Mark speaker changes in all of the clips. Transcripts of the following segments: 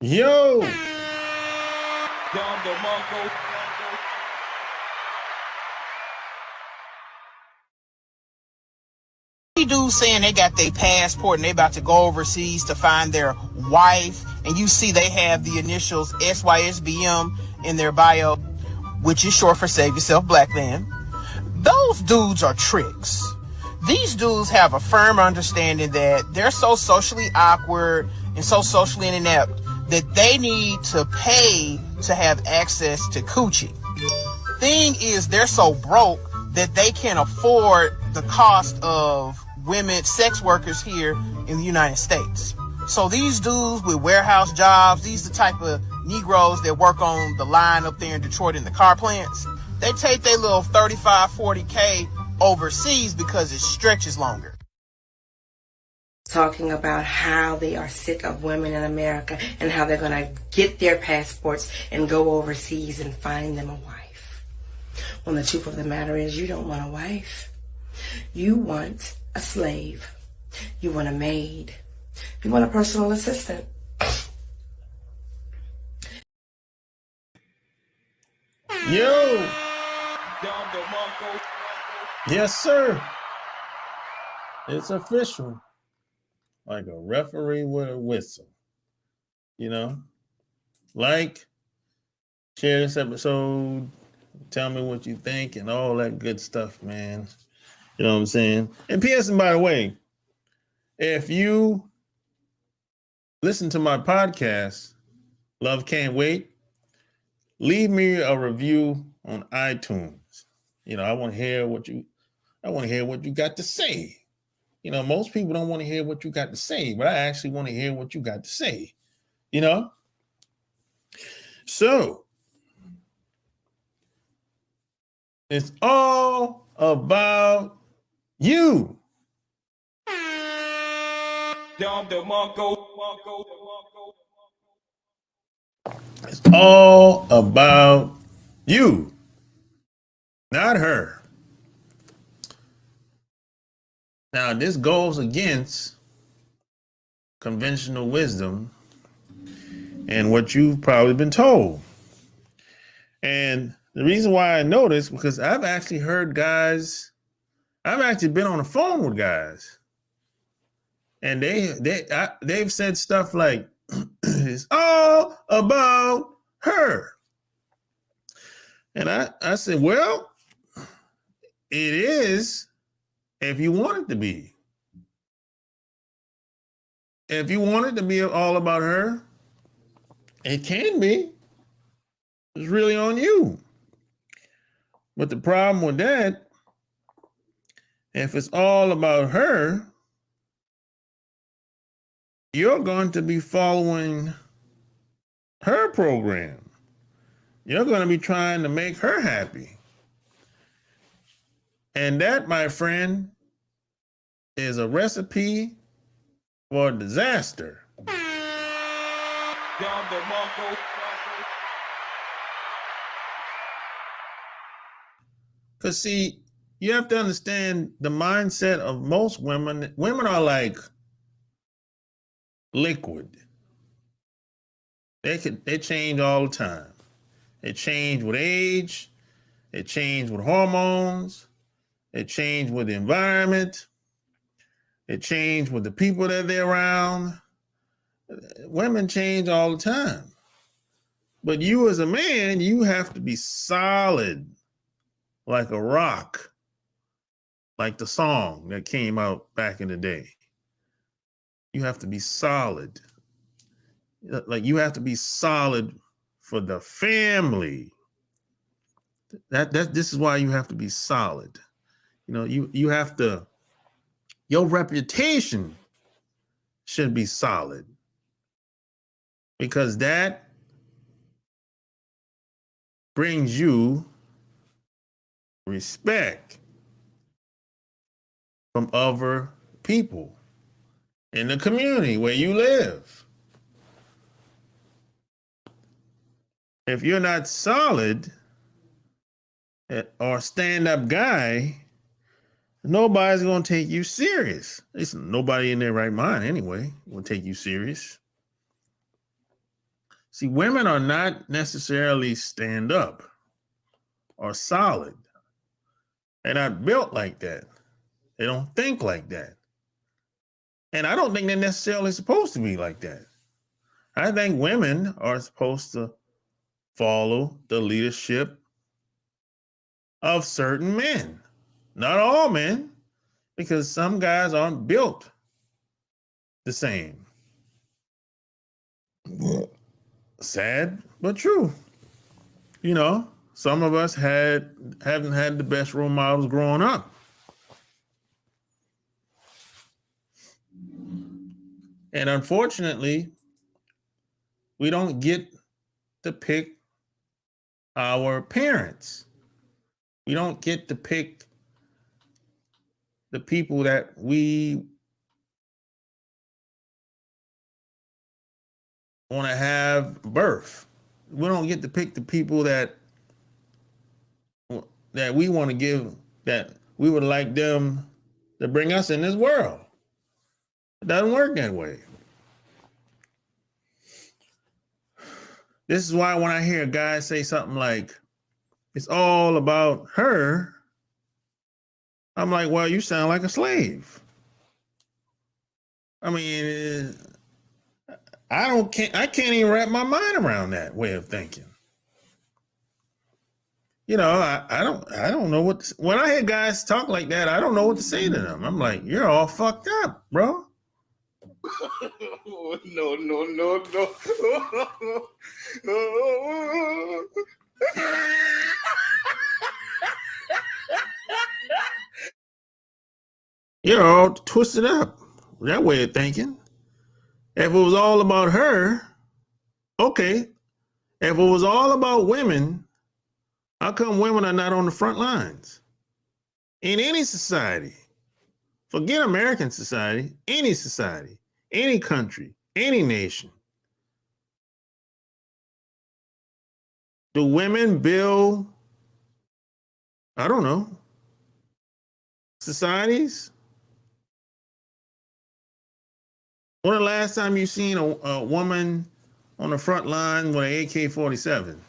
Speaker 1: Yo!
Speaker 2: Dudes saying they got their passport and they about to go overseas to find their wife, and you see they have the initials SYSBM in their bio, which is short for Save Yourself Black Man. Those dudes are tricks. These dudes have a firm understanding that they're so socially awkward and so socially inept that they need to pay to have access to coochie. Thing is, they're so broke that they can't afford the cost of women, sex workers here in the United States. So these dudes with warehouse jobs, these are the type of Negroes that work on the line up there in Detroit in the car plants. They take their little 35, 40K overseas because it stretches longer.
Speaker 3: Talking about how they are sick of women in America and how they're going to get their passports and go overseas and find them a wife. When the truth of the matter is, you don't want a wife. You want a slave. You want a maid. You want a personal assistant.
Speaker 1: Yo! Yes, sir. It's official. Like a referee with a whistle. You know? Like, share this episode. Tell me what you think and all that good stuff, man. You know what I'm saying? And P.S. and by the way, if you listen to my podcast, Love Can't Wait, leave me a review on iTunes. You know, I want to hear what you got to say. You know, most people don't want to hear what you got to say, but I actually want to hear what you got to say. You know? So, it's all about you. It's all about you, not her. Now, this goes against conventional wisdom and what you've probably been told. And the reason why I know this, because I've actually heard guys, I've actually been on the phone with guys, and they've said stuff like, it's all about her. And I said, well, it is if you want it to be. If you want it to be all about her, it can be. It's really on you. But the problem with that, if it's all about her, you're going to be following her program. You're going to be trying to make her happy. And that, my friend, is a recipe for disaster. Because, see, you have to understand the mindset of most women. Women are like liquid. They change all the time. They change with age. They change with hormones. They change with the environment. They change with the people that they're around. Women change all the time. But you as a man, you have to be solid like a rock, like the song that came out back in the day. You have to be solid. Like you have to be solid for the family. This is why you have to be solid. You know, you have to, your reputation should be solid, because that brings you respect from other people in the community where you live. If you're not solid or stand-up guy, nobody's going to take you serious. There's nobody in their right mind anyway will take you serious. See, women are not necessarily stand up or solid. They're not built like that. They don't think like that. And I don't think they're necessarily supposed to be like that. I think women are supposed to follow the leadership of certain men. Not all men, because some guys aren't built the same. Sad, but true. You know, some of us haven't had the best role models growing up. And unfortunately, we don't get to pick our parents. We don't get to pick the people that we want to have birth. We don't get to pick the people that we want to give, that we would like them to bring us in this world. It doesn't work that way. This is why when I hear a guy say something like, it's all about her, I'm like, well, you sound like a slave. I mean, I can't even wrap my mind around that way of thinking. You know, I don't know when I hear guys talk like that, I don't know what to say to them. I'm like, you're all fucked up, bro.
Speaker 4: No.
Speaker 1: You're all twisted up. That way of thinking. If it was all about her, okay. If it was all about women, how come women are not on the front lines? In any society, forget American society, any country, any nation. Do women build, I don't know, societies? When the last time you seen a woman on the front line with an AK-47?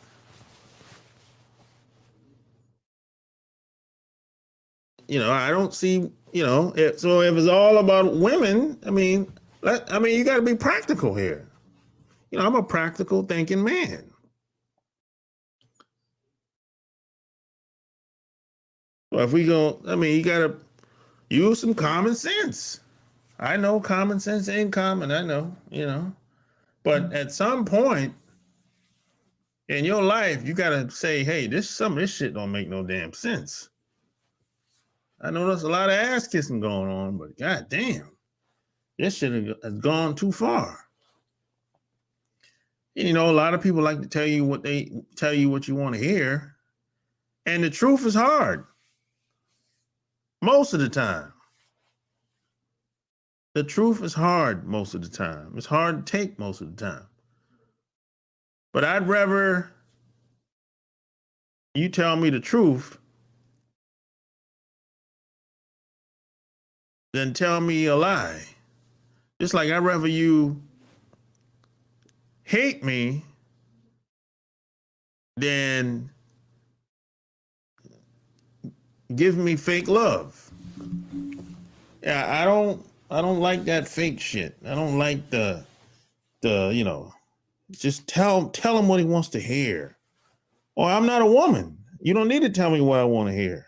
Speaker 1: You know, I don't see, you know, so if it's all about women, I mean, you got to be practical here. You know, I'm a practical thinking man. Well, if we go, I mean, you got to use some common sense. I know common sense ain't common, I know, you know. But at some point in your life, you got to say, hey, some of this shit don't make no damn sense. I know there's a lot of ass kissing going on, but goddamn, this shit has gone too far. And, you know, a lot of people like to tell you what you want to hear. And the truth is hard. Most of the time. The truth is hard most of the time. It's hard to take most of the time. But I'd rather you tell me the truth than tell me a lie. Just like I'd rather you hate me than give me fake love. Yeah, I don't like that fake shit. I don't like the you know, just tell him what he wants to hear. Or I'm not a woman. You don't need to tell me what I want to hear.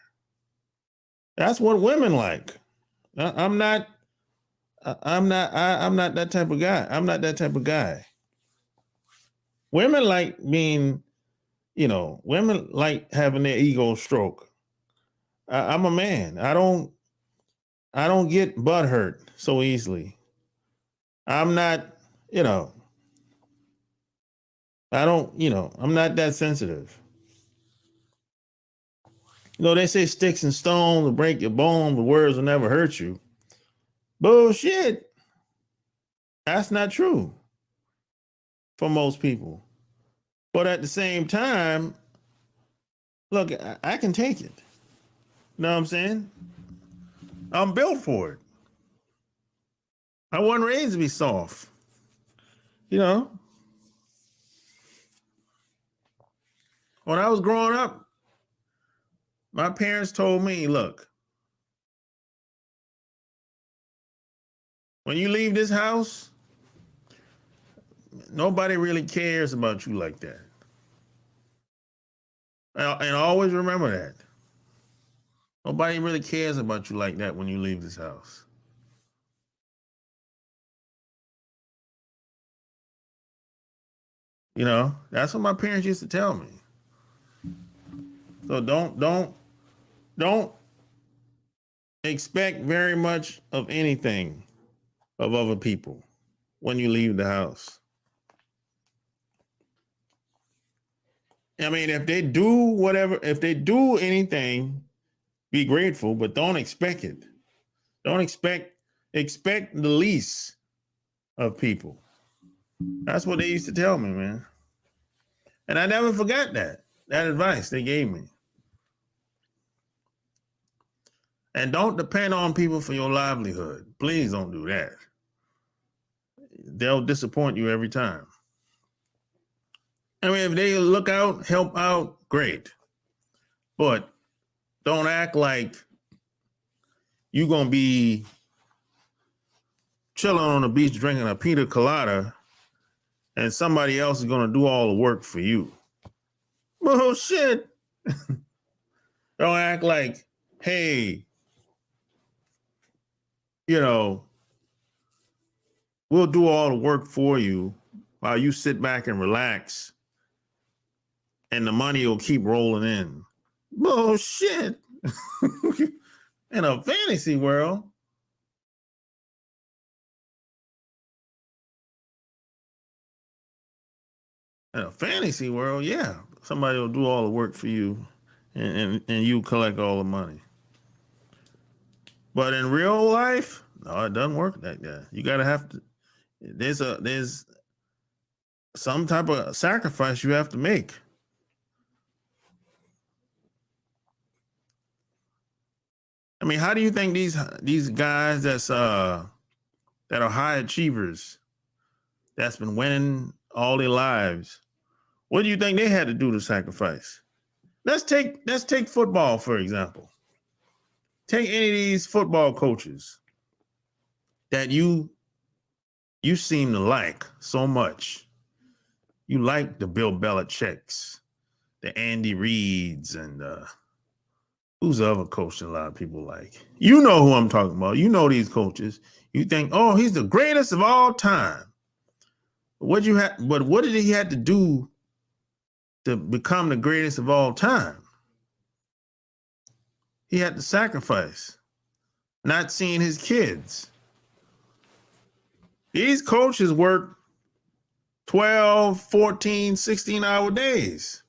Speaker 1: That's what women like. I'm not that type of guy. I'm not that type of guy. Women like being, you know, women like having their ego stroke. I'm a man. I don't get butt hurt so easily. I'm not, you know, I'm not that sensitive. You know, they say sticks and stones will break your bones, but words will never hurt you. Bullshit. That's not true for most people. But at the same time, look, I can take it. You know what I'm saying? I'm built for it. I wasn't raised to be soft. You know? when I was growing up, my parents told me, look, when you leave this house, nobody really cares about you like that. And always remember that. Nobody really cares about you like that when you leave this house. You know, that's what my parents used to tell me. So don't expect very much of anything of other people when you leave the house. I mean, if they do anything, be grateful, but don't expect it. Don't expect the least of people. That's what they used to tell me, man. And I never forgot that advice they gave me. And don't depend on people for your livelihood. Please don't do that. They'll disappoint you every time. I mean, if they look out, help out, great. But don't act like you're going to be chilling on the beach drinking a pina colada and somebody else is going to do all the work for you. Bullshit. Don't act like, hey, you know, we'll do all the work for you while you sit back and relax and the money will keep rolling in. Bullshit. In a fantasy world. In a fantasy world, yeah. Somebody will do all the work for you and you collect all the money. But in real life, no, it doesn't work like that. You gotta have to, there's some type of sacrifice you have to make. I mean, how do you think these guys that are high achievers, that's been winning all their lives, what do you think they had to do to sacrifice? Let's take football, for example. Take any of these football coaches that you seem to like so much. You like the Bill Belichick's, the Andy Reids, and who's the other coach that a lot of people like? You know who I'm talking about. You know these coaches. You think, oh, he's the greatest of all time. But what did he have to do to become the greatest of all time? He had to sacrifice, not seeing his kids. These coaches work 12, 14, 16-hour days.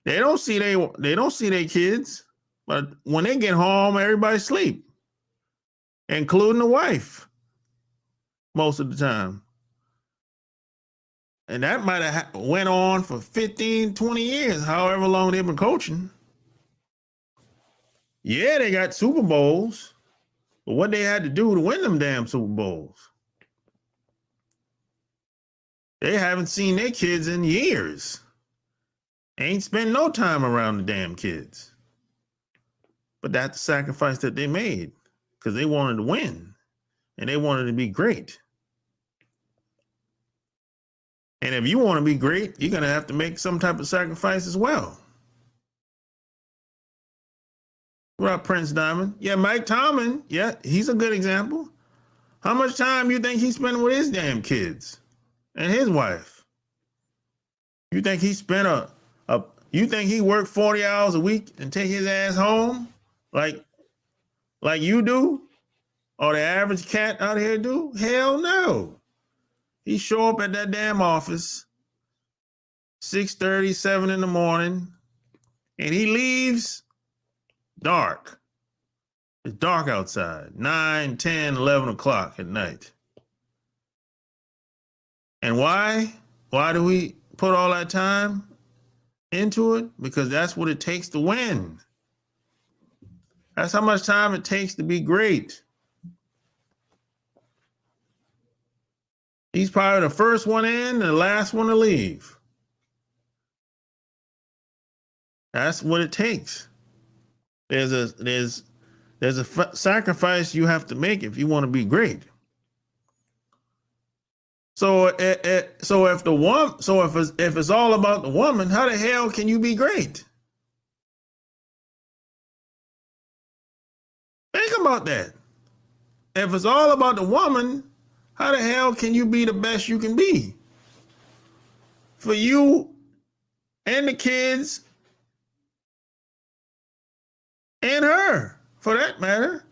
Speaker 1: They don't see their kids, but when they get home, everybody sleep, including the wife, most of the time. And that might have went on for 15, 20 years, however long they've been coaching. Yeah, they got Super Bowls, but what they had to do to win them damn Super Bowls? They haven't seen their kids in years. Ain't spent no time around the damn kids. But that's the sacrifice that they made because they wanted to win and they wanted to be great. And if you want to be great, you're going to have to make some type of sacrifice as well. What up, Prince Diamond? Yeah, Mike Tomlin. Yeah, he's a good example. How much time you think he spent with his damn kids and his wife? You think he spent you think he worked 40 hours a week and take his ass home like you do? Or the average cat out here do? Hell no. He show up at that damn office 6:30, 7 in the morning, and he leaves dark. It's dark outside, 9, 10, 11 o'clock at night. And why? Why do we put all that time into it? Because that's what it takes to win. That's how much time it takes to be great. He's probably the first one in and the last one to leave. That's what it takes. There's a sacrifice you have to make if you want to be great. So if it's all about the woman, how the hell can you be great? Think about that. If it's all about the woman, how the hell can you be the best you can be? For you and the kids and her, for that matter.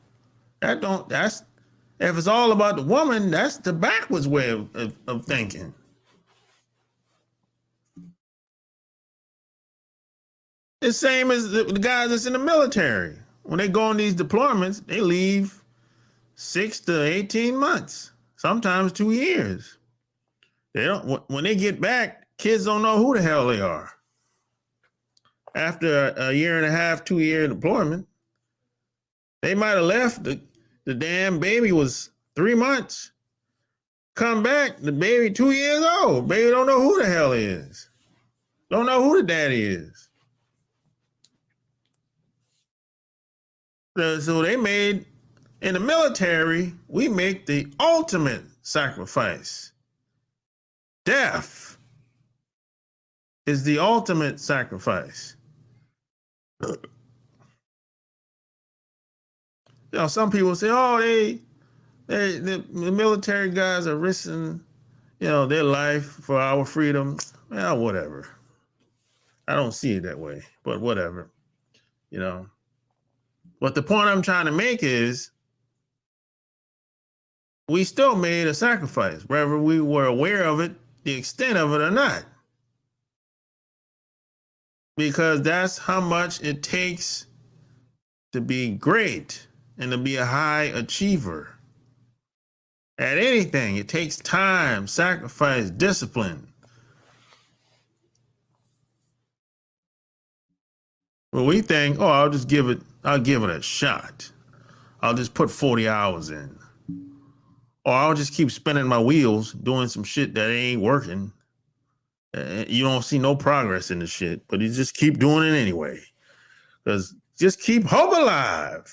Speaker 1: That's if it's all about the woman, that's the backwards way of thinking. The same as the guys that's in the military. When they go on these deployments, they leave 6 to 18 months, sometimes 2 years. They don't. When they get back, kids don't know who the hell they are. After a year and a half, 2 year deployment, they might have left. The damn baby was 3 months. Come back, the baby 2 years old. Baby don't know who the hell he is. Don't know who the daddy is. So they made, in the military, we make the ultimate sacrifice. Death is the ultimate sacrifice. You know, some people say, "Oh, the military guys are risking, their life for our freedom." Well, whatever. I don't see it that way, but whatever. But the point I'm trying to make is, we still made a sacrifice, whether we were aware of it, the extent of it or not. Because that's how much it takes to be great and to be a high achiever. At anything, it takes time, sacrifice, discipline. Well, we think, oh, I'll give it a shot. I'll just put 40 hours in. Or I'll just keep spinning my wheels doing some shit that ain't working. You don't see no progress in the shit, but you just keep doing it anyway. Because just keep hope alive.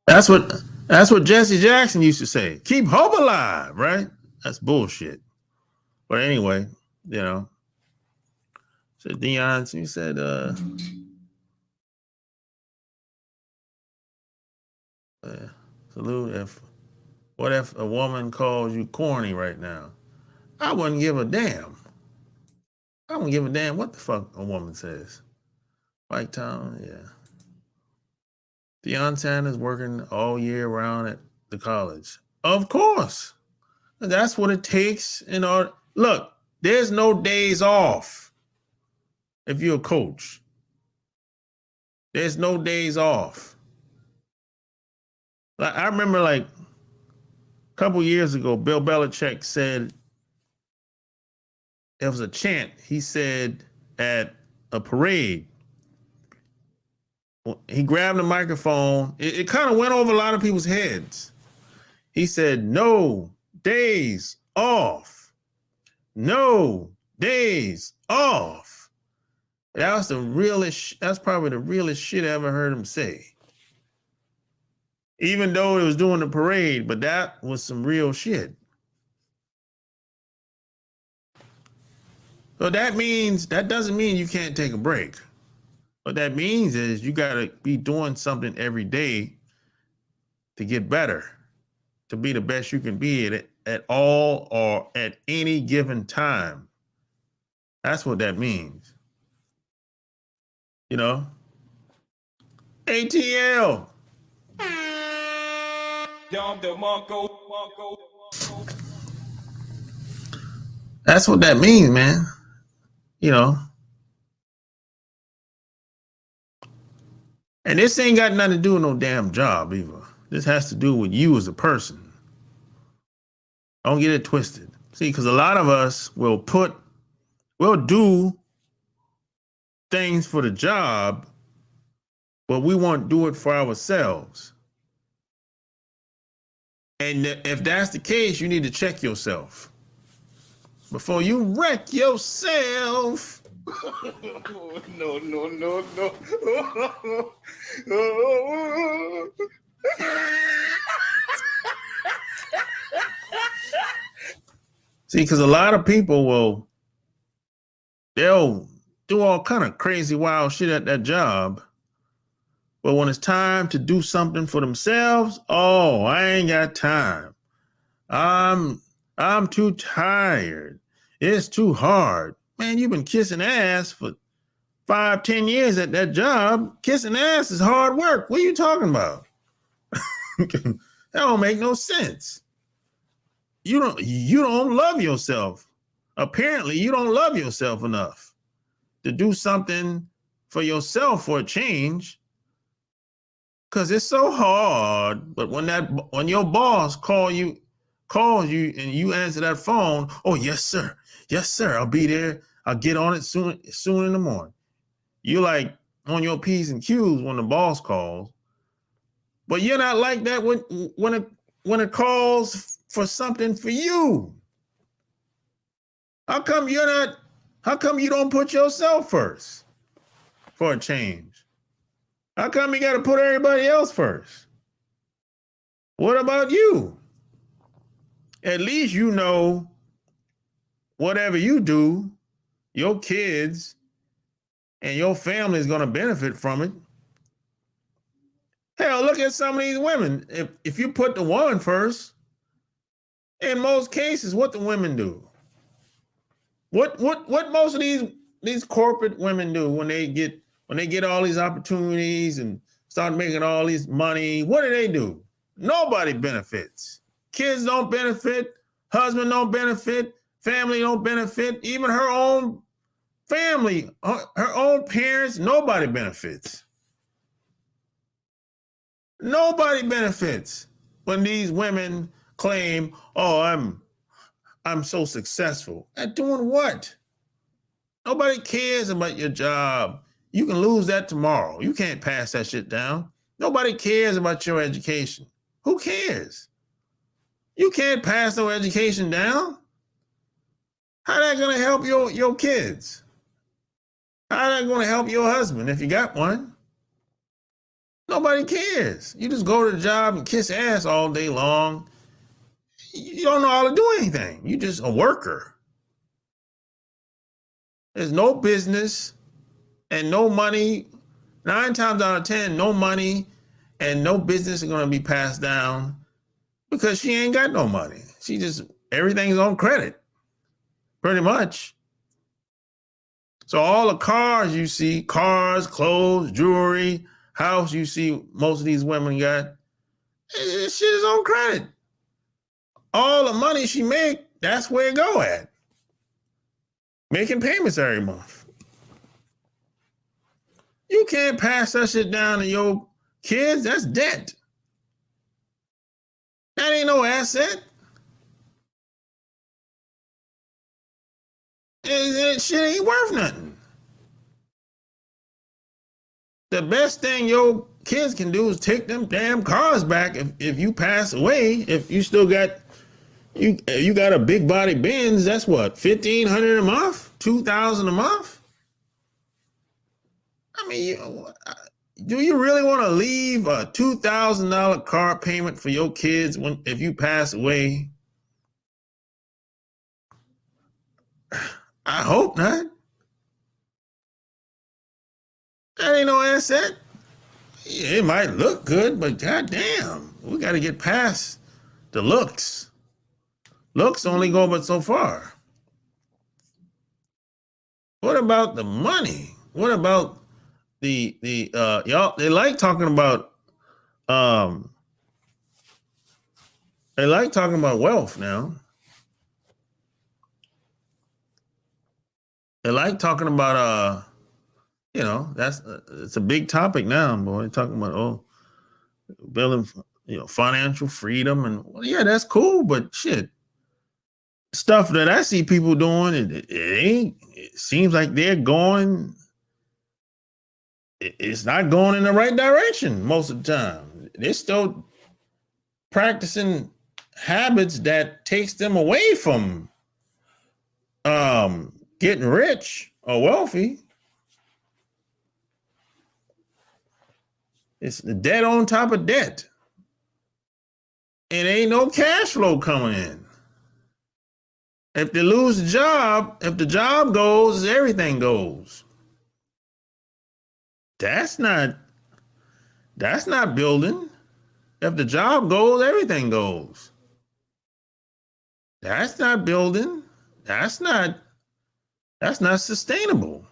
Speaker 1: That's what Jesse Jackson used to say. Keep hope alive, right? That's bullshit. But anyway, so Deion, he said, salute. What if a woman calls you corny right now? I wouldn't give a damn. I wouldn't give a damn what the fuck a woman says. Mike Town, yeah. Deion Sanders working all year round at the college. Of course. That's what it takes in order. Look, there's no days off if you're a coach. There's no days off. I remember a couple years ago, Bill Belichick said, it was a chant. He said at a parade, he grabbed the microphone. It kind of went over a lot of people's heads. He said, "No days off. No days off." That's probably the realest shit I ever heard him say. Even though it was during the parade, but that was some real shit. So that doesn't mean you can't take a break. What that means is you got to be doing something every day to get better, to be the best you can be at all or at any given time. That's what that means. ATL. That's what that means, man. And this ain't got nothing to do with no damn job either. This has to do with you as a person. Don't get it twisted. See, because a lot of us we'll do things for the job, but we won't do it for ourselves. And if that's the case, you need to check yourself. before you wreck yourself.
Speaker 4: No.
Speaker 1: See, because a lot of people they'll do all kind of crazy, wild shit at that job. But when it's time to do something for themselves, oh, I ain't got time. I'm too tired. It's too hard. Man, you've been kissing ass for 5-10 years at that job. Kissing ass is hard work. What are you talking about? That don't make no sense. You don't love yourself. Apparently, you don't love yourself enough to do something for yourself for a change. Cause it's so hard. But when your boss calls you and you answer that phone, oh yes sir, I'll be there. I'll get on it soon in the morning. You like on your P's and Q's when the boss calls, but you're not like that when it calls for something for you. How come you don't put yourself first for a change? How come you got to put everybody else first? What about you? At least you know whatever you do, your kids and your family is going to benefit from it. Hell, look at some of these women. If you put the woman first, in most cases, what the women do? What most of these corporate women do when they get all these opportunities and start making all this money? What do? Nobody benefits. Kids don't benefit. Husband don't benefit. Family don't benefit. Even her own family, her own parents, nobody benefits. Nobody benefits when these women claim, oh, I'm so successful. At doing what? Nobody cares about your job. You can lose that tomorrow. You can't pass that shit down. Nobody cares about your education. Who cares? You can't pass no education down. How that gonna help your kids? How that gonna help your husband if you got one? Nobody cares. You just go to the job and kiss ass all day long. You don't know how to do anything. You're just a worker. There's no business and no money. 9 times out of 10, no money and no business is going to be passed down because she ain't got no money. Everything's on credit, pretty much. So all the cars you see, cars, clothes, jewelry, house you see most of these women got, this shit is on credit. All the money she make, that's where it go at. Making payments every month. You can't pass that shit down to your kids. That's debt. That ain't no asset. That shit ain't worth nothing. The best thing your kids can do is take them damn cars back if you pass away. If you still got you got a big body Benz, that's what, $1,500 a month, $2,000 a month. I mean, do you really want to leave a $2,000 car payment for your kids if you pass away? I hope not. That ain't no asset. It might look good, but goddamn, we got to get past the looks. Looks only go but so far. What about the money? What about the y'all? They like talking about wealth now. They like talking about it's a big topic now, boy. They're talking about building financial freedom, and yeah, that's cool, but shit. Stuff that I see people doing, it seems like they're going, it's not going in the right direction most of the time. They're still practicing habits that takes them away from getting rich or wealthy. It's the debt on top of debt. And ain't no cash flow coming in. If they lose the job, if the job goes, everything goes. That's not building. If the job goes, everything goes. That's not building. That's not sustainable.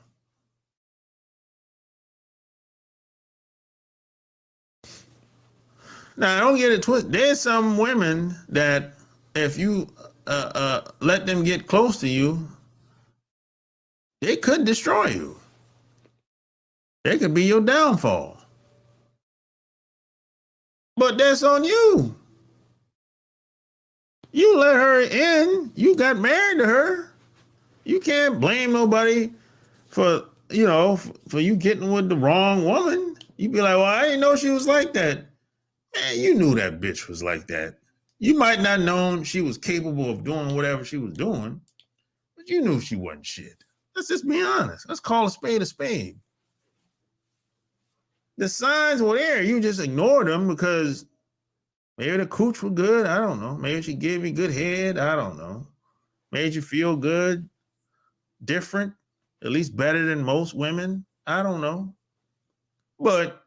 Speaker 1: Now, I don't get it twisted. There's some women that if you let them get close to you, they could destroy you. They could be your downfall. But that's on you. You let her in. You got married to her. You can't blame nobody for you getting with the wrong woman. You be like, well, I didn't know she was like that. Man, you knew that bitch was like that. You might not known she was capable of doing whatever she was doing, but you knew she wasn't shit. Let's just be honest. Let's call a spade a spade. The signs were there. You just ignored them because maybe the cooch was good. I don't know. Maybe she gave you good head. I don't know. Made you feel good, different, at least better than most women. I don't know. But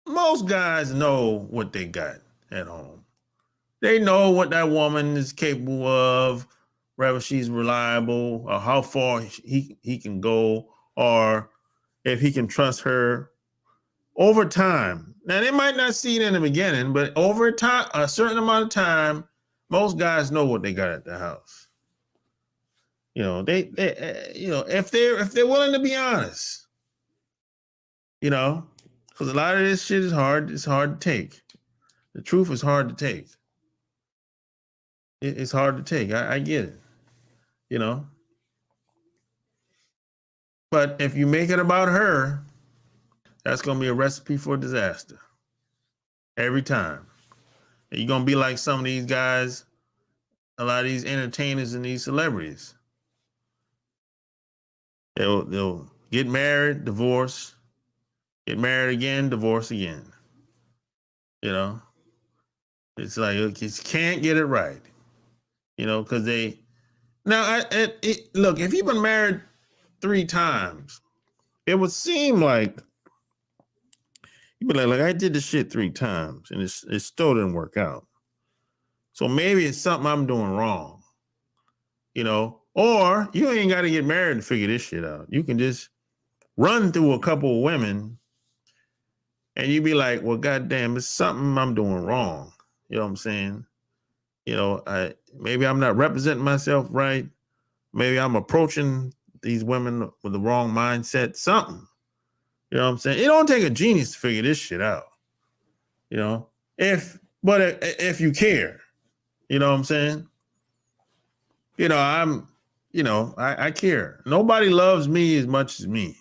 Speaker 1: most guys know what they got at home. They know what that woman is capable of, whether she's reliable or how far he can go, or if he can trust her over time. Now, they might not see it in the beginning, but over time, a certain amount of time, most guys know what they got at the house. They if they're willing to be honest, because a lot of this shit is hard. It's hard to take. The truth is hard to take. It's hard to take. I get it, But if you make it about her, that's going to be a recipe for disaster. Every time. And you're going to be like some of these guys, a lot of these entertainers and these celebrities. They'll get married, divorce, get married again, divorce again. It's like you can't get it right. Because they now look, if you've been married 3 times, it would seem like you'd be like I did this shit 3 times and it still didn't work out. So maybe it's something I'm doing wrong. Or you ain't got to get married to figure this shit out. You can just run through a couple of women and you be like, well, goddamn, it's something I'm doing wrong. You know what I'm saying? Maybe I'm not representing myself right. Maybe I'm approaching these women with the wrong mindset, something. You know what I'm saying? It don't take a genius to figure this shit out. If you care, you know what I'm saying? I care. Nobody loves me as much as me.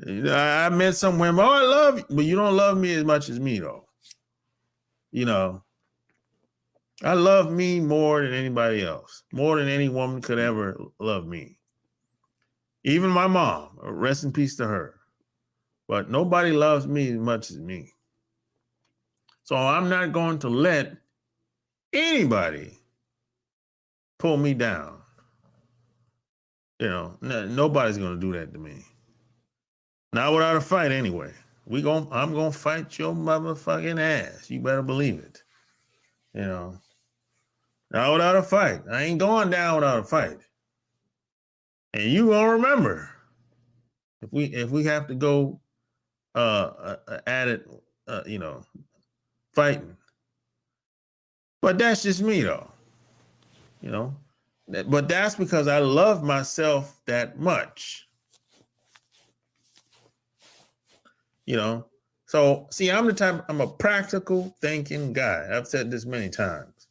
Speaker 1: I met some women, I love you, but you don't love me as much as me, though. I love me more than anybody else, more than any woman could ever love me. Even my mom, rest in peace to her. But nobody loves me as much as me. So I'm not going to let anybody pull me down. Nobody's going to do that to me. Not without a fight anyway. I'm going to fight your motherfucking ass. You better believe it. Not without a fight. I ain't going down without a fight. And you going to remember if we have to go at it, fighting. But that's just me, though. But that's because I love myself that much. So see, I'm a practical thinking guy. I've said this many times.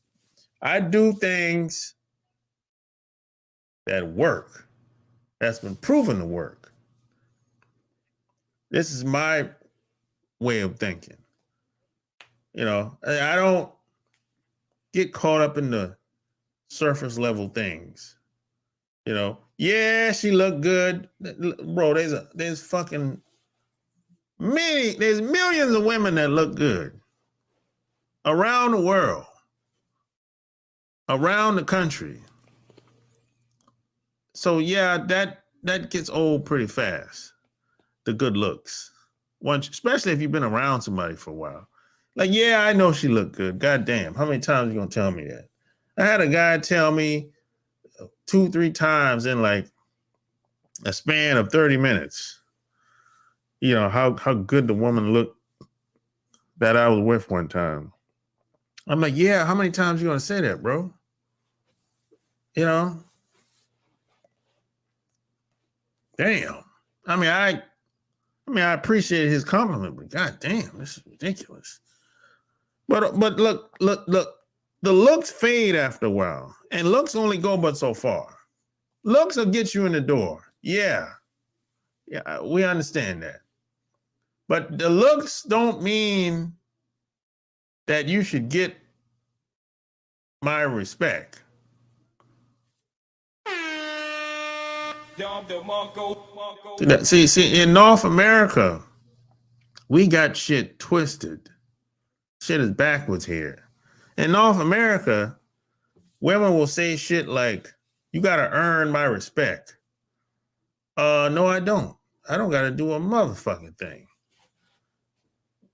Speaker 1: I do things that work. That's been proven to work. This is my way of thinking. I don't get caught up in the surface level things. You know, yeah, she looked good, bro. There's fucking there's millions of women that look good around the world, around the country. So yeah, that gets old pretty fast. The good looks, once, especially if you've been around somebody for a while. Like, yeah, I know she looked good. God damn, how many times are you gonna tell me that? I had a guy tell me 2-3 times in like a span of 30 minutes. You know how good the woman looked that I was with one time. I'm like, yeah, how many times you gonna say that, bro? You know, damn. I appreciated his compliment, but god damn, this is ridiculous. But look. The looks fade after a while, and looks only go but so far. Looks will get you in the door. Yeah, we understand that. But the looks don't mean that you should get my respect. See, in North America, we got shit twisted. Shit is backwards here. In North America, women will say shit like, you gotta earn my respect. No, I don't. I don't gotta do a motherfucking thing.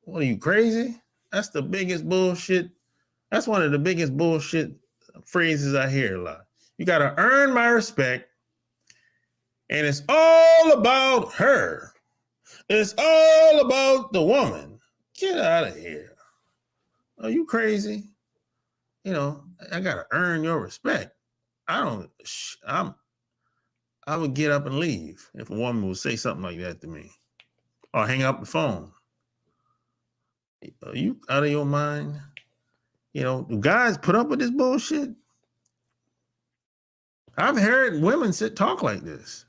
Speaker 1: What are you, crazy? That's the biggest bullshit. That's one of the biggest bullshit phrases I hear a lot. You gotta earn my respect, and it's all about her. It's all about the woman. Get out of here. Are you crazy? You know, I gotta earn your respect. I would get up and leave if a woman would say something like that to me, or hang up the phone. Are you out of your mind? You know, do guys put up with this bullshit? I've heard women talk like this.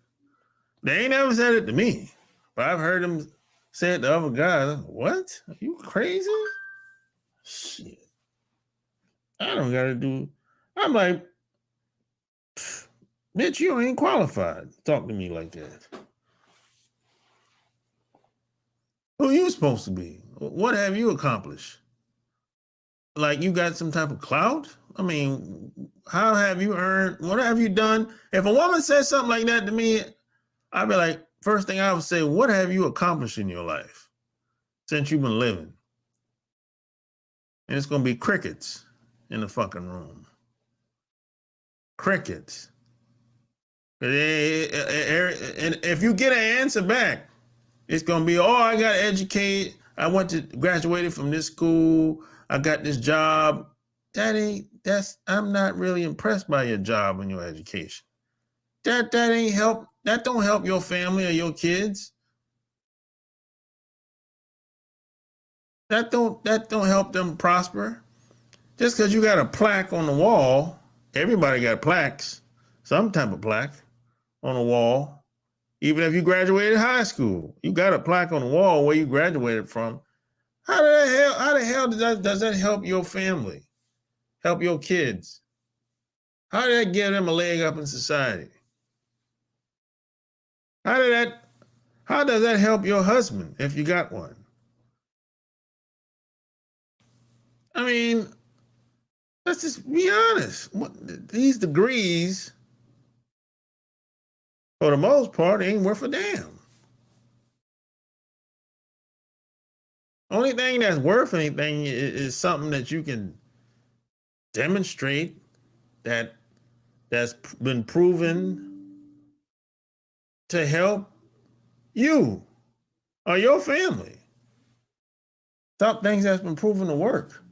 Speaker 1: They ain't ever said it to me, but I've heard them say it to other guys. What? Are you crazy? Shit. I don't gotta do. I'm like, bitch, you ain't qualified to talk to me like that. Who you supposed to be? What have you accomplished? Like, you got some type of clout? I mean, how have you earned? What have you done? If a woman says something like that to me, I'd be like, first thing I would say, what have you accomplished in your life since you've been living? And it's going to be crickets in the fucking room. Crickets. And if you get an answer back, it's going to be, oh, I got educated. I graduated from this school. I got this job. I'm not really impressed by your job and your education. That ain't help. That don't help your family or your kids. That don't help them prosper. Just because you got a plaque on the wall, everybody got plaques, some type of plaque on the wall. Even if you graduated high school, you got a plaque on the wall where you graduated from. How the hell does that help your family? Help your kids? How did that give them a leg up in society? How does that help your husband if you got one? I mean, let's just be honest. These degrees, for the most part, ain't worth a damn. Only thing that's worth anything is something that you can demonstrate that's been proven to help you or your family. Top things that's been proven to work.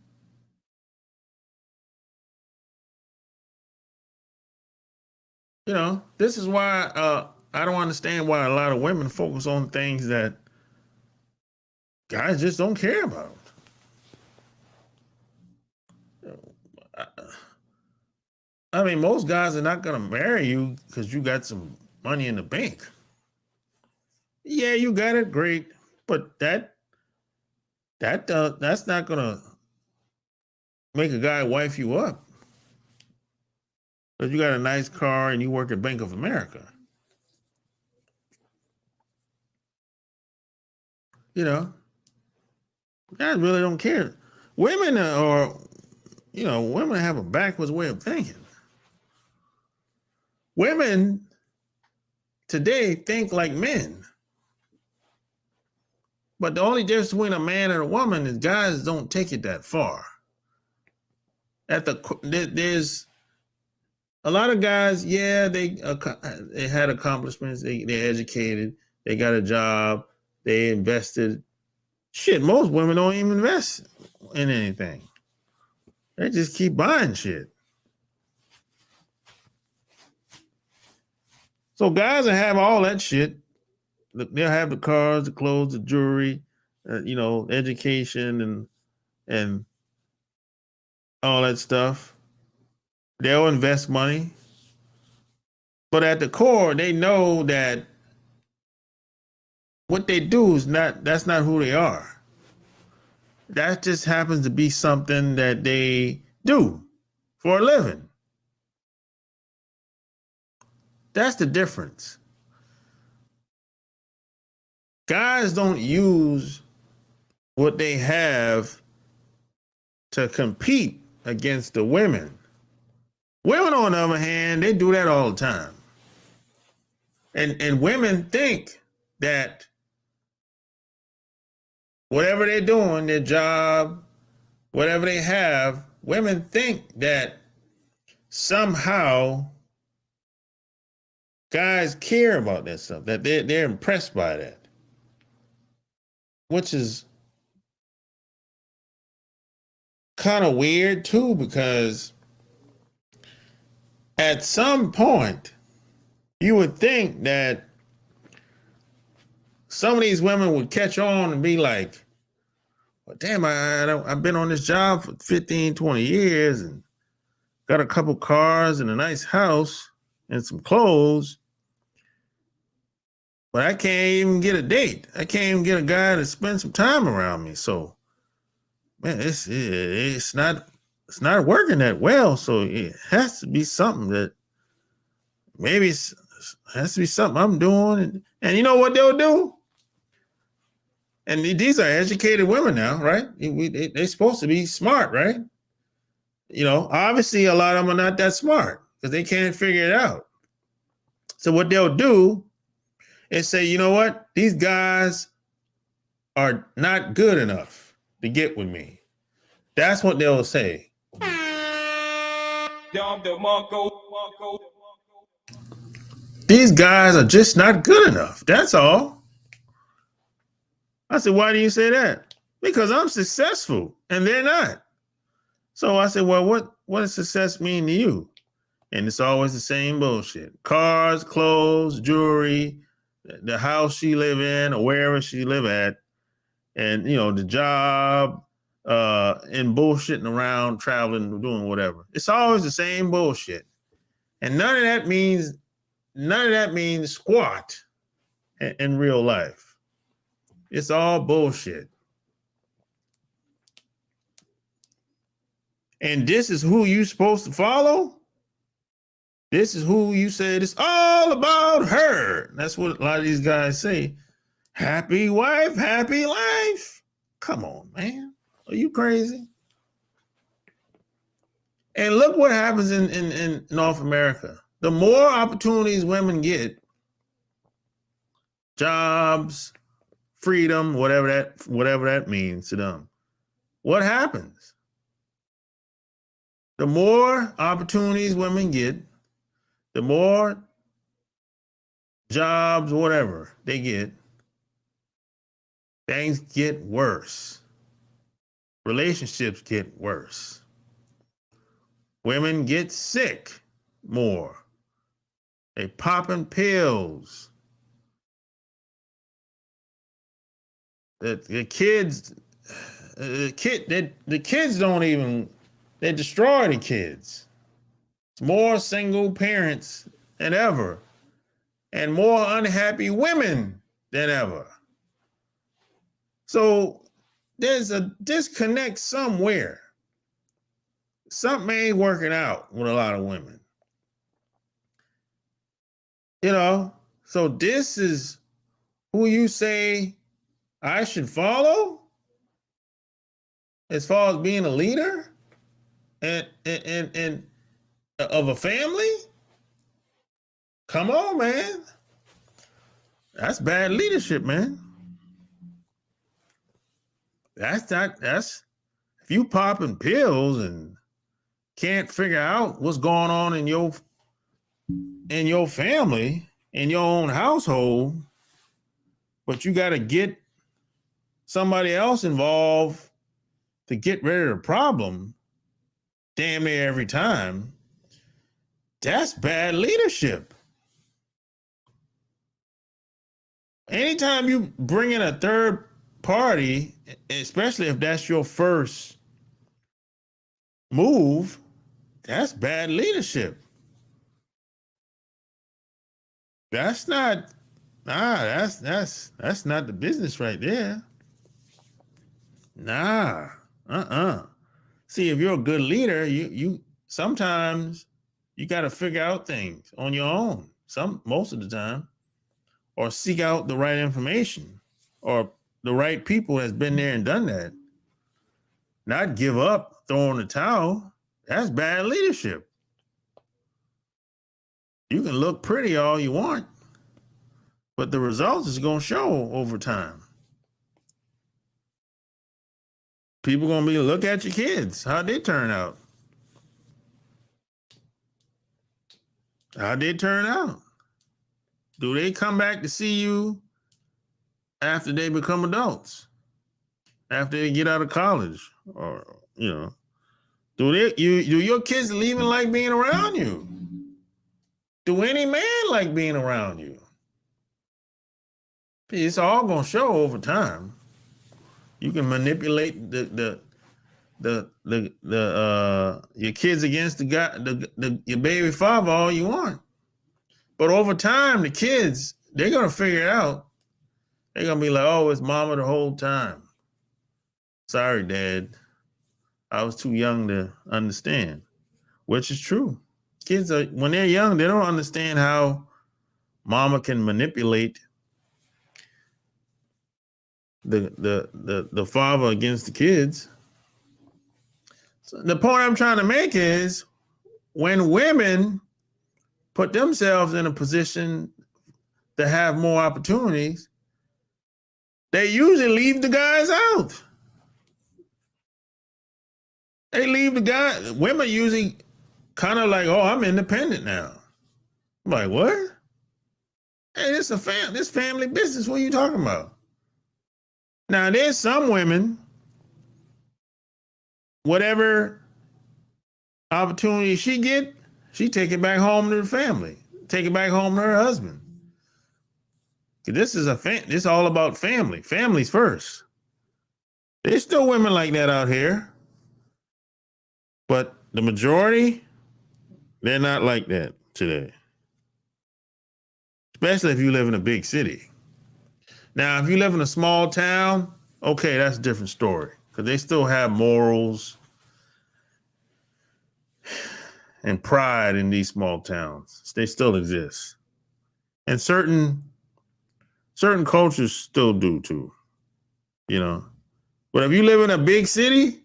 Speaker 1: You know, this is why I don't understand why a lot of women focus on things that guys just don't care about. I mean, most guys are not going to marry you because you got some money in the bank. Yeah, you got it, great, but that's not going to make a guy wife you up. But you got a nice car and you work at Bank of America. You know, guys really don't care. Women women have a backwards way of thinking. Women today think like men. But the only difference between a man and a woman is guys don't take it that far. There's a lot of guys, yeah, they had accomplishments, they're educated, they got a job, they invested. Shit, most women don't even invest in anything. They just keep buying shit. So guys that have all that shit, they'll have the cars, the clothes, the jewelry, education and all that stuff. They'll invest money. But at the core, they know that what they do that's not who they are. That just happens to be something that they do for a living. That's the difference. Guys don't use what they have to compete against the women. Women, on the other hand, they do that all the time. And women think that whatever they're doing, their job, whatever they have, women think that somehow guys care about that stuff, that they're impressed by that, which is kind of weird too, because at some point you would think that some of these women would catch on and be like, well, damn, I've been on this job for 15, 20 years and got a couple cars and a nice house and some clothes, but I can't even get a date. I can't even get a guy to spend some time around me. So, man, it's not working that well. So it has to be something that maybe it has to be something I'm doing. And you know what they'll do? And these are educated women now, right? They're supposed to be smart, right? Obviously a lot of them are not that smart because they can't figure it out. So what they'll do is say, you know what? These guys are not good enough to get with me. That's what they'll say. These guys are just not good enough. That's all. I said, why do you say that? Because I'm successful and they're not. So I said, well, what does success mean to you? And it's always the same bullshit. Cars, clothes, jewelry, the house she live in or wherever she live at, and the job, and bullshitting around, traveling, doing whatever. It's always the same bullshit. And none of that means squat in real life. It's all bullshit. And this is who you supposed to follow? This is who you said it's all about her. That's what a lot of these guys say. Happy wife, happy life. Come on, man. Are you crazy? And look what happens in North America. The more opportunities women get, jobs, freedom, whatever that means to them, what happens? The more opportunities women get, the more jobs, whatever they get, things get worse. Relationships get worse. Women get sick more. They popping pills. The kids don't even, they destroy the kids. It's more single parents than ever and more unhappy women than ever. So there's a disconnect somewhere. Something ain't working out with a lot of women. You know, so this is who you say I should follow as far as being a leader and of a family? Come on, man. That's bad leadership, man. That's if you popping pills and can't figure out what's going on in your family, in your own household, but you got to get somebody else involved to get rid of the problem damn near every time. That's bad leadership. Anytime you bring in a third party, especially if that's your first move, that's bad leadership. That's not that's not the business right there. Nah. See, if you're a good leader, you sometimes you got to figure out things on your own. Most of the time, or seek out the right information or the right people that's been there and done that. Not give up, throw in the towel. That's bad leadership. You can look pretty all you want, but the results is going to show over time. People going to be look at your kids. How'd they turn out? How'd they turn out? Do they come back to see you after they become adults? After they get out of college? Or, you know, do your kids even like being around you? Do any man like being around you? It's all gonna show over time. You can manipulate your kids against your baby father all you want. But over time, the kids, they're going to figure it out. They're going to be like, oh, it's mama the whole time. Sorry, Dad. I was too young to understand, which is true. Kids, when they're young, they don't understand how mama can manipulate the father against the kids. So the point I'm trying to make is when women put themselves in a position to have more opportunities, they usually leave the guys out. They leave the guy. Women usually kind of like, oh, I'm independent now. I'm like, what? Hey, this family business. What are you talking about? Now, there's some women, whatever opportunity she get, she take it back home to the family, take it back home to her husband. This is all about family. Families first. There's still women like that out here, but the majority, they're not like that today. Especially if you live in a big city. Now, if you live in a small town, okay, that's a different story because they still have morals and pride in these small towns. They still exist. And certain cultures still do too, you know. But if you live in a big city,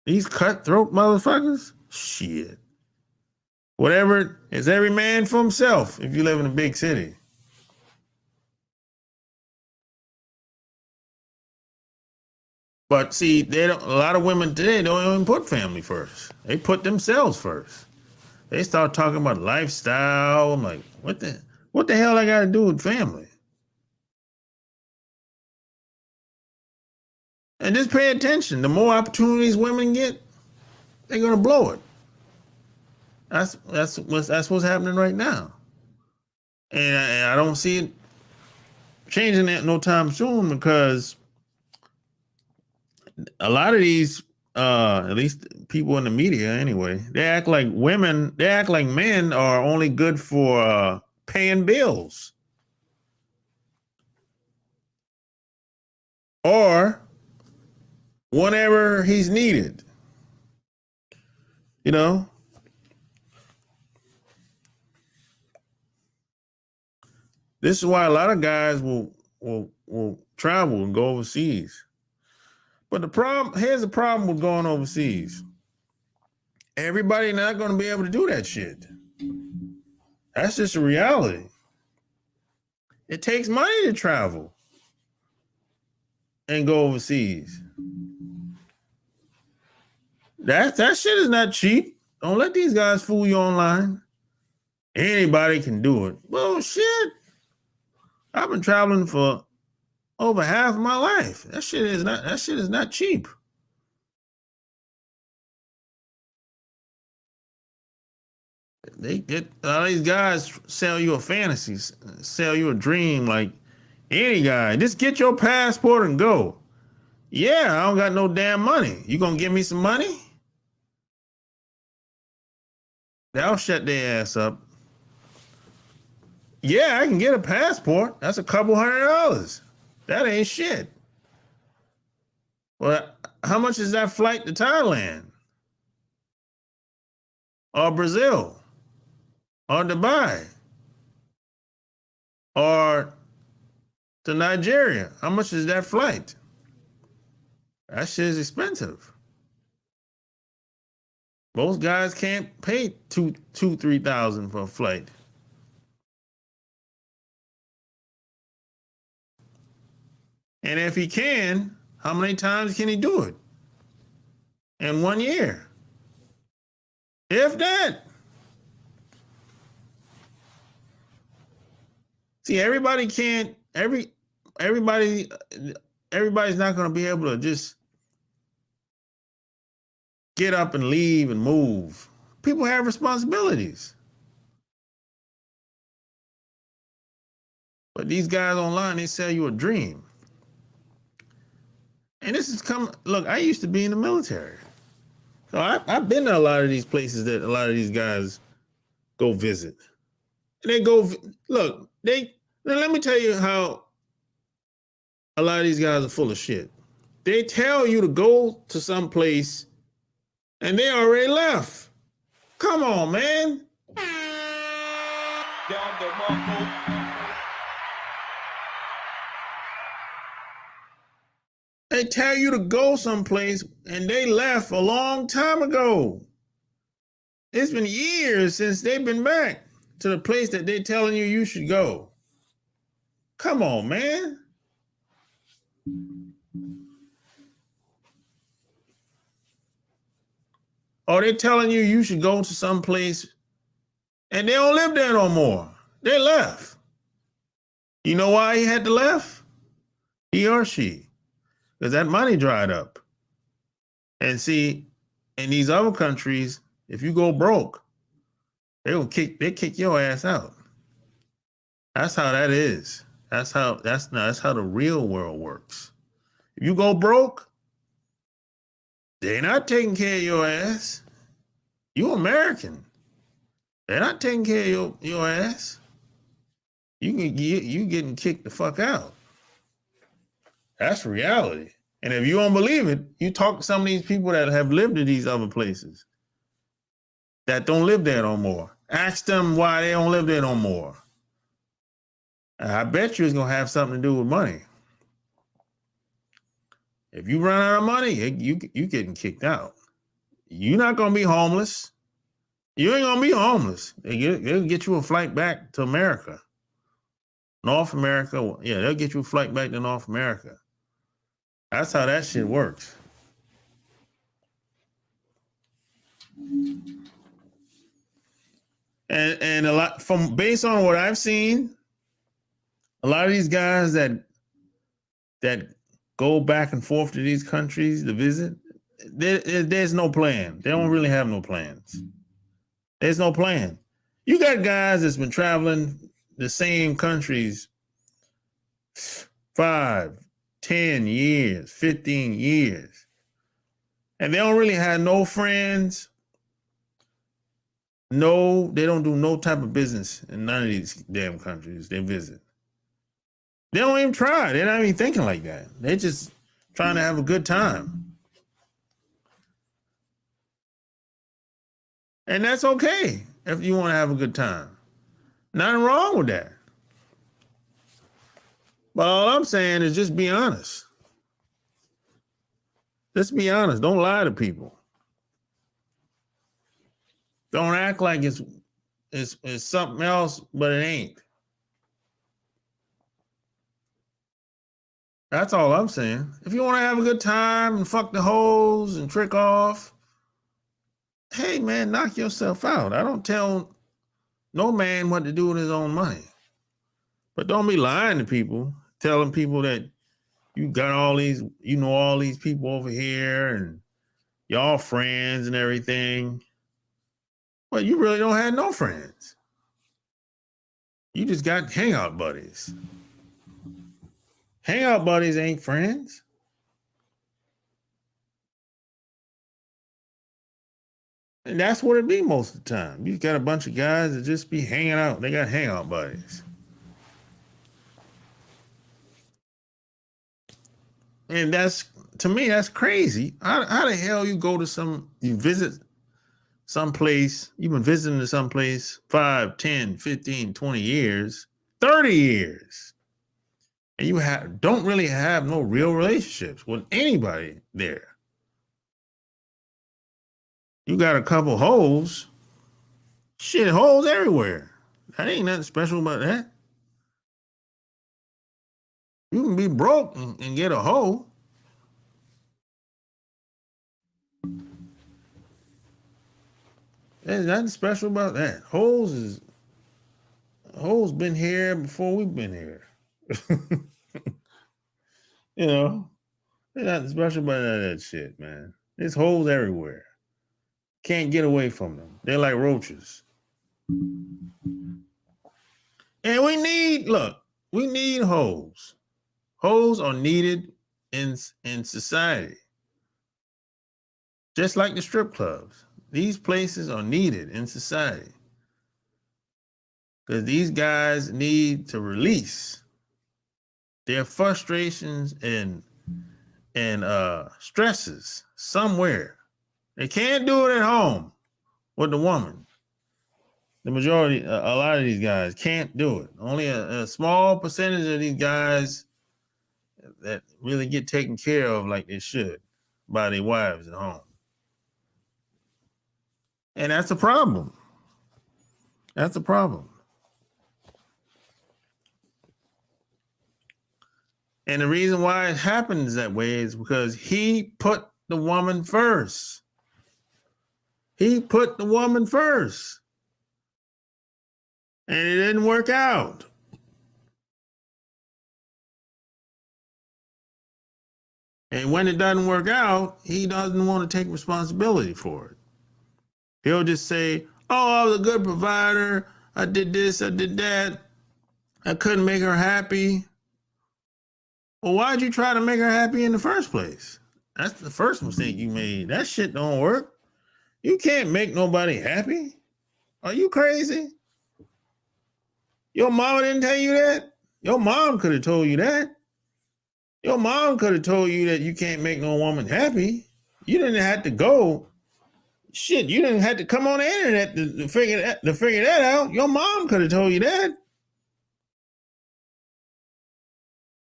Speaker 1: these cutthroat motherfuckers, shit. Whatever, it's every man for himself if you live in a big city. But see, a lot of women today don't even put family first. They put themselves first. They start talking about lifestyle. I'm like, what the hell I got to do with family? And just pay attention. The more opportunities women get, they're gonna blow it. That's what's happening right now. And I don't see it changing that no time soon because a lot of these, at least people in the media anyway, they act like men are only good for paying bills. Or whenever he's needed. You know? This is why a lot of guys will travel and go overseas. But here's the problem with going overseas. Everybody not going to be able to do that shit. That's just a reality. It takes money to travel and go overseas. That shit is not cheap. Don't let these guys fool you online. Anybody can do it. Bullshit. I've been traveling for over half of my life. That shit is not cheap. They get a lot of these guys sell you a fantasy, sell you a dream like any guy. Just get your passport and go. Yeah, I don't got no damn money. You gonna give me some money? That'll shut their ass up. Yeah, I can get a passport. That's a couple $100. That ain't shit. Well, how much is that flight to Thailand? Or Brazil? Or Dubai? Or to Nigeria? How much is that flight? That shit is expensive. Most guys can't pay $3,000 for a flight. And if he can, how many times can he do it? In 1 year? If that. See, everybody's not going to be able to just get up and leave and move. People have responsibilities. But these guys online, they sell you a dream. And this is look, I used to be in the military. So I've been to a lot of these places that a lot of these guys go visit. And they go, look, let me tell you how a lot of these guys are full of shit. They tell you to go to some place and they already left. Come on, man.
Speaker 4: Down the Marco.
Speaker 1: They tell you to go someplace and they left a long time ago. It's been years since they've been back to the place that they're telling you should go. Come on, man. Or they're telling you should go to some place and they don't live there no more. They left. You know why he had to left? He or she. Because that money dried up. And see, in these other countries, if you go broke, they kick your ass out. That's how that is. That's how the real world works. If you go broke, they're not taking care of your ass. You American. They're not taking care of your ass. You getting kicked the fuck out. That's reality. And if you don't believe it, you talk to some of these people that have lived in these other places that don't live there no more. Ask them why they don't live there no more. And I bet you it's going to have something to do with money. If you run out of money, you getting kicked out. You're not going to be homeless. You ain't going to be homeless. They'll get you a flight back to America. North America. Yeah, they'll get you a flight back to North America. That's how that shit works. And a lot based on what I've seen, a lot of these guys that go back and forth to these countries to visit, there's no plan. They don't really have no plans. There's no plan. You got guys that's been traveling the same countries 5, 10 years, 15 years. And they don't really have no friends. No, they don't do no type of business in none of these damn countries they visit. They don't even try. They're not even thinking like that. They're just trying to have a good time. And that's okay if you want to have a good time. Nothing wrong with that. But all I'm saying is just be honest. Just be honest. Don't lie to people. Don't act like it's something else, but it ain't. That's all I'm saying. If you want to have a good time and fuck the hoes and trick off, hey man, knock yourself out. I don't tell no man what to do with his own money. But don't be lying to people, telling people that you got all these, you know, all these people over here and y'all friends and everything. Well, you really don't have no friends. You just got hangout buddies. Hangout buddies ain't friends. And that's what it be most of the time. You got a bunch of guys that just be hanging out. They got hangout buddies. And that's, to me, that's crazy. How the hell you go to you visit someplace, you've been visiting to someplace 5, 10, 15, 20 years, 30 years, and you don't really have no real relationships with anybody there. You got a couple hoes. Shit, hoes everywhere. That ain't nothing special about that. You can be broke and get a hoe. There's nothing special about that. Hoes been here before we've been here. You know, there's nothing special about that shit, man. There's hoes everywhere. Can't get away from them. They're like roaches. And we need hoes. Hoes are needed in society. Just like the strip clubs. These places are needed in society. Because these guys need to release their frustrations and stresses somewhere. They can't do it at home with the woman. The majority, a lot of these guys can't do it. Only a small percentage of these guys that really get taken care of like they should by their wives at home. And that's a problem. That's a problem. And the reason why it happens that way is because he put the woman first. He put the woman first. And it didn't work out. And when it doesn't work out, he doesn't want to take responsibility for it. He'll just say, oh, I was a good provider. I did this, I did that. I couldn't make her happy. Well, why'd you try to make her happy in the first place? That's the first mistake you made. That shit don't work. You can't make nobody happy. Are you crazy? Your mama didn't tell you that? Your mom could have told you that. Your mom could have told you that you can't make no woman happy. You didn't have to go. Shit, you didn't have to come on the internet to figure that out. Your mom could have told you that.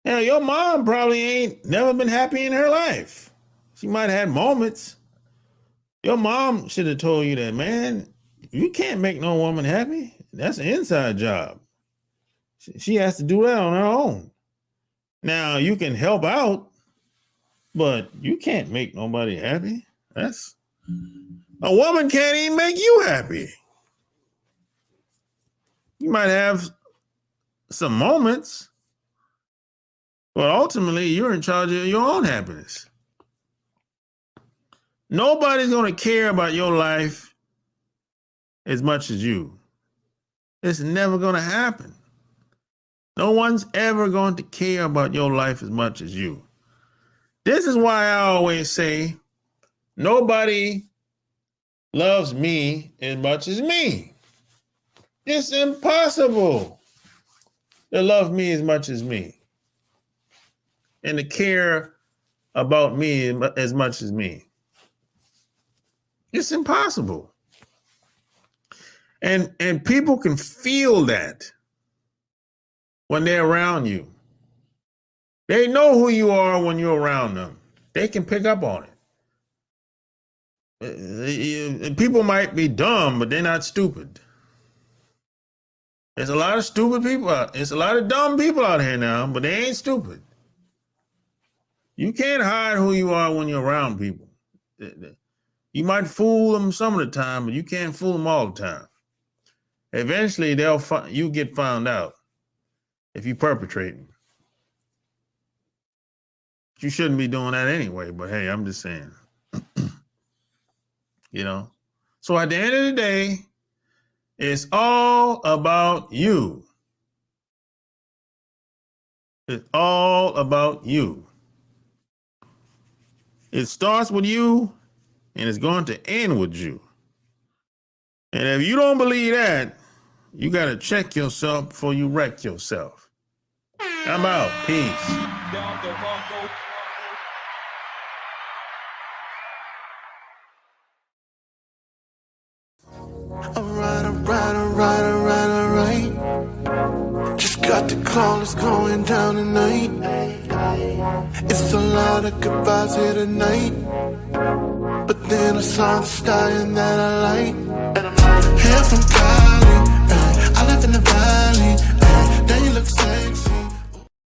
Speaker 1: Now, your mom probably ain't never been happy in her life. She might have had moments. Your mom should have told you that, man, you can't make no woman happy. That's an inside job. She has to do that on her own. Now, you can help out, but you can't make nobody happy. A woman can't even make you happy. You might have some moments, but ultimately you're in charge of your own happiness. Nobody's going to care about your life as much as you. It's never going to happen. No one's ever going to care about your life as much as you. This is why I always say, nobody loves me as much as me. It's impossible to love me as much as me and to care about me as much as me. It's impossible. And people can feel that when they're around you. They know who you are when you're around them. They can pick up on it. People might be dumb, but they're not stupid. There's a lot of stupid people out. There's a lot of dumb people out here now, but they ain't stupid. You can't hide who you are when you're around people. You might fool them some of the time, but you can't fool them all the time. Eventually, you get found out if you perpetrating. You shouldn't be doing that anyway, but hey, I'm just saying. You know? So at the end of the day, it's all about you. It's all about you. It starts with you, and it's going to end with you. And if you don't believe that, you got to check yourself before you wreck yourself. I'm out. Peace.
Speaker 5: Alright. Just got the call, it's going down tonight. It's a lot of goodbyes here tonight. But then I saw the stallion that I like. Hair from Cali, I live in the valley. Then you look